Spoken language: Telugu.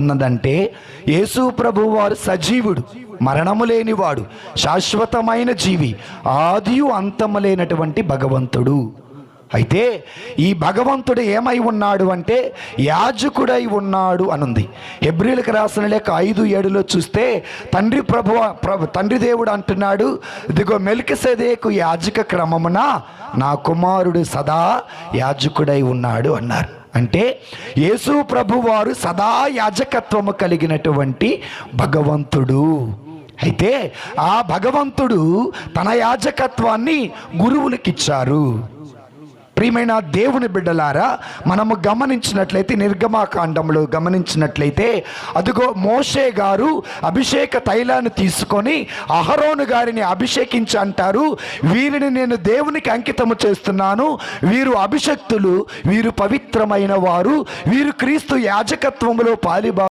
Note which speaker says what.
Speaker 1: ఉన్నదంటే యేసు ప్రభు వారు సజీవుడు, మరణము లేనివాడు, శాశ్వతమైన జీవి, ఆదియు అంతము లేనటువంటి భగవంతుడు. అయితే ఈ భగవంతుడు ఏమై ఉన్నాడు అంటే యాజకుడై ఉన్నాడు అనుంది. హెబ్రీలకు రాసిన లేఖ 5:7 చూస్తే తండ్రి దేవుడు అంటున్నాడు, ఇదిగో మెల్కిసెదెకు యాజక క్రమమున నా కుమారుడు సదా యాజకుడై ఉన్నాడు అన్నారు. అంటే యేసు ప్రభు వారు సదా యాజకత్వము కలిగినటువంటి భగవంతుడు. అయితే ఆ భగవంతుడు తన యాజకత్వాన్ని గురువులకిచ్చారు. ప్రియమైన దేవుని బిడ్డలారా, మనము గమనించినట్లయితే నిర్గమాకాండంలో గమనించినట్లయితే అదిగో మోషే గారు అభిషేక తైలాన్ని తీసుకొని అహరోను గారిని అభిషేకించి అంటారు, వీరిని నేను దేవునికి అంకితము చేస్తున్నాను, వీరు అభిషక్తులు, వీరు పవిత్రమైన వారు, వీరు క్రీస్తు యాజకత్వములో పాలిభా